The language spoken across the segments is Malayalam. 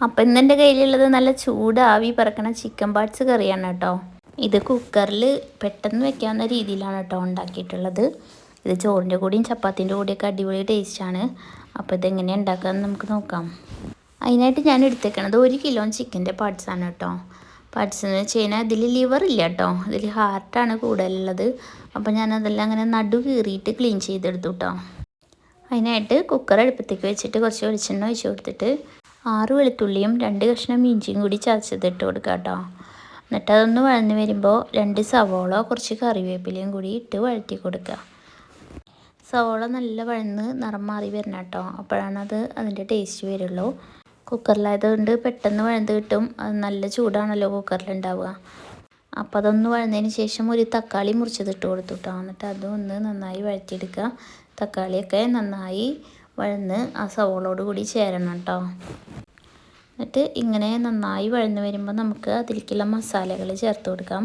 അപ്പം ഇന്ന് എൻ്റെ കയ്യിലുള്ളത് നല്ല ചൂടാവി പറക്കണ ചിക്കൻ പാർട്സ് കറിയാണ് കേട്ടോ. ഇത് കുക്കറിൽ പെട്ടെന്ന് വെക്കാവുന്ന രീതിയിലാണ് കേട്ടോ ഉണ്ടാക്കിയിട്ടുള്ളത്. ഇത് ചോറിൻ്റെ കൂടെയും ചപ്പാത്തിൻ്റെ കൂടെയൊക്കെ അടിപൊളി ടേസ്റ്റാണ്. അപ്പോൾ ഇതെങ്ങനെയാണ് ഉണ്ടാക്കാമെന്ന് നമുക്ക് നോക്കാം. അതിനായിട്ട് ഞാൻ എടുത്തേക്കണത് 1 കിലോ ചിക്കൻ്റെ പാർട്സാണ് കേട്ടോ. പാർട്സ് എന്ന് വെച്ച് കഴിഞ്ഞാൽ ഇതിൽ ലിവർ ഇല്ല കേട്ടോ, ഇതിൽ ഹാർട്ടാണ് കൂടുതലുള്ളത്. അപ്പോൾ ഞാനതെല്ലാം അങ്ങനെ നടു കീറിയിട്ട് ക്ലീൻ ചെയ്തെടുത്തു കേട്ടോ. അതിനായിട്ട് കുക്കർ അടുപ്പത്തേക്ക് വെച്ചിട്ട് കുറച്ച് വെളിച്ചെണ്ണ ഒഴിച്ച് കൊടുത്തിട്ട് 6 വെളുത്തുള്ളിയും 2 കഷ്ണം ഇഞ്ചിയും കൂടി ചതച്ചതിട്ട് കൊടുക്കുക കേട്ടോ. എന്നിട്ട് അതൊന്ന് വഴന്ന് വരുമ്പോൾ 2 സവോള കുറച്ച് കറിവേപ്പിലയും കൂടി ഇട്ട് വഴറ്റി കൊടുക്കുക. സവോള നല്ല വഴന്ന് നിറം മാറി വരണം കേട്ടോ, അപ്പോഴാണത് അതിൻ്റെ ടേസ്റ്റ് വരുള്ളൂ. കുക്കറിലായതുകൊണ്ട് പെട്ടെന്ന് വഴന്ന് കിട്ടും, അത് നല്ല ചൂടാണല്ലോ കുക്കറിലുണ്ടാവുക. അപ്പോൾ അതൊന്ന് വഴന്നതിന് ശേഷം ഒരു തക്കാളി മുറിച്ചതിട്ട് കൊടുത്തു കേട്ടോ. എന്നിട്ട് അതൊന്ന് നന്നായി വഴറ്റിയെടുക്കുക. തക്കാളിയൊക്കെ നന്നായി വഴന്ന് ആ സവോളയോട് കൂടി ചേരണം കേട്ടോ. എന്നിട്ട് ഇങ്ങനെ നന്നായി വഴന്ന് വരുമ്പോൾ നമുക്ക് അതിലേക്കുള്ള മസാലകൾ ചേർത്ത് കൊടുക്കാം.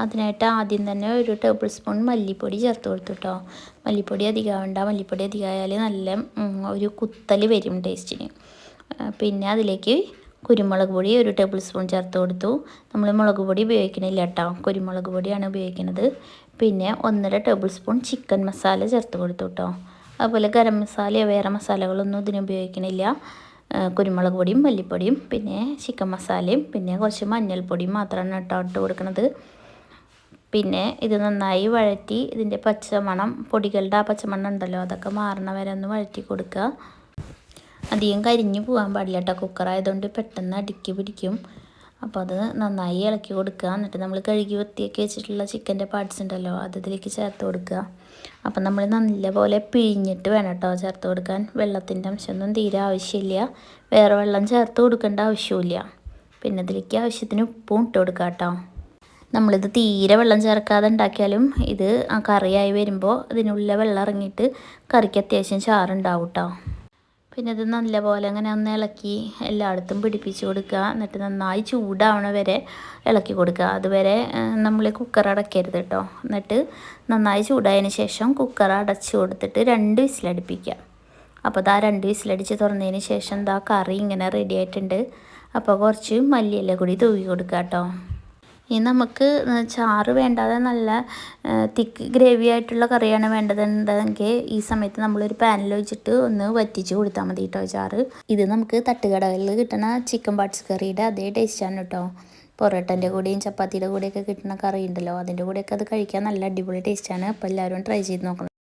അതിനായിട്ട് ആദ്യം തന്നെ 1 ടേബിൾ സ്പൂൺ മല്ലിപ്പൊടി ചേർത്ത് കൊടുത്തു കേട്ടോ. മല്ലിപ്പൊടി അധികമാവണ്ട, മല്ലിപ്പൊടി അധികമായാൽ നല്ല ഒരു കുത്തൽ വരും ടേസ്റ്റിന്. പിന്നെ അതിലേക്ക് കുരുമുളക് പൊടി 1 ടേബിൾ സ്പൂൺ ചേർത്ത് കൊടുത്തു. നമ്മൾ മുളക് പൊടി ഉപയോഗിക്കണില്ല കേട്ടോ, കുരുമുളക് പൊടിയാണ് ഉപയോഗിക്കുന്നത്. പിന്നെ 1.5 ടേബിൾ സ്പൂൺ ചിക്കൻ മസാല ചേർത്ത് കൊടുത്തു കേട്ടോ. അതുപോലെ ഗരം മസാലയോ വേറെ മസാലകളൊന്നും ഇതിന് ഉപയോഗിക്കണില്ല. കുരുമുളക് പൊടിയും മല്ലിപ്പൊടിയും പിന്നെ ചിക്കൻ മസാലയും പിന്നെ കുറച്ച് മഞ്ഞൾപ്പൊടിയും മാത്രമാണ് കേട്ടോ ഇട്ട് കൊടുക്കുന്നത്. പിന്നെ ഇത് നന്നായി വഴറ്റി ഇതിൻ്റെ പച്ചമണം, പൊടികളുടെ ആ പച്ചമണം ഉണ്ടല്ലോ, അതൊക്കെ മാറണ വരെ ഒന്ന് വഴറ്റി കൊടുക്കുക. അധികം കരിഞ്ഞു പോകാൻ പാടില്ല കേട്ടോ, കുക്കറായതുകൊണ്ട് പെട്ടെന്ന് അടുക്കി പിടിക്കും. അപ്പോൾ അത് നന്നായി ഇളക്കി കൊടുക്കുക. എന്നിട്ട് നമ്മൾ കഴുകി വൃത്തിയാക്കി വെച്ചിട്ടുള്ള ചിക്കൻ്റെ പാർട്സ് ഉണ്ടല്ലോ, അത് ഇതിലേക്ക് ചേർത്ത് കൊടുക്കുക. അപ്പം നമ്മൾ നല്ലപോലെ പിഴിഞ്ഞിട്ട് വേണം കേട്ടോ ചേർത്ത് കൊടുക്കാൻ. വെള്ളത്തിൻ്റെ അംശമൊന്നും തീരെ ആവശ്യമില്ല, വേറെ വെള്ളം ചേർത്ത് കൊടുക്കേണ്ട ആവശ്യമില്ല. പിന്നെ ഇതിലേക്ക് ആവശ്യത്തിന് ഉപ്പും ഇട്ട് കൊടുക്കുക കേട്ടോ. നമ്മളിത് തീരെ വെള്ളം ചേർക്കാതെ ഉണ്ടാക്കിയാലും ഇത് ആ കറിയായി വരുമ്പോൾ ഇതിനുള്ളിലെ വെള്ളം ഇറങ്ങിയിട്ട് കറിക്ക് അത്യാവശ്യം ചാറുണ്ടാവും കേട്ടോ. പിന്നെ ഇത് നല്ലപോലെ അങ്ങനെ ഒന്ന് ഇളക്കി എല്ലായിടത്തും പിടിപ്പിച്ച് കൊടുക്കുക. എന്നിട്ട് നന്നായി ചൂടാവണ വരെ ഇളക്കി കൊടുക്കുക. അതുവരെ നമ്മൾ കുക്കർ അടയ്ക്കരുത് കേട്ടോ. എന്നിട്ട് നന്നായി ചൂടായതിന് ശേഷം കുക്കർ അടച്ച് കൊടുത്തിട്ട് 2 വിസിലടുപ്പിക്കുക. അപ്പോൾ ഇതാ 2 വിസിലടിച്ച് തുറന്നതിന് ശേഷം ഇതാ കറി ഇങ്ങനെ റെഡി ആയിട്ടുണ്ട്. അപ്പോൾ കുറച്ച് മല്ലിയില കൂടി തൂവി കൊടുക്കുക കേട്ടോ. ഇനി നമുക്ക് ചാറ് വേണ്ടാതെ നല്ല തിക്ക് ഗ്രേവി ആയിട്ടുള്ള കറിയാണ് വേണ്ടതുണ്ടെങ്കിൽ ഈ സമയത്ത് നമ്മളൊരു പാനിൽ വെച്ചിട്ട് ഒന്ന് വറ്റിച്ച് കൊടുത്താൽ മതി കേട്ടോ ചാറ്. ഇത് നമുക്ക് തട്ടുകടകളിൽ കിട്ടുന്ന ചിക്കൻ പാർട്സ് കറിയുടെ അതേ ടേസ്റ്റാണ് കേട്ടോ. പൊറോട്ടൻ്റെ കൂടെയും ചപ്പാത്തിയുടെ കൂടെയൊക്കെ കിട്ടുന്ന കറി ഉണ്ടല്ലോ, അതിൻ്റെ കൂടെയൊക്കെ അത് കഴിക്കാൻ നല്ല അടിപൊളി ടേസ്റ്റാണ്. അപ്പോൾ എല്ലാവരും ട്രൈ ചെയ്ത് നോക്കണം.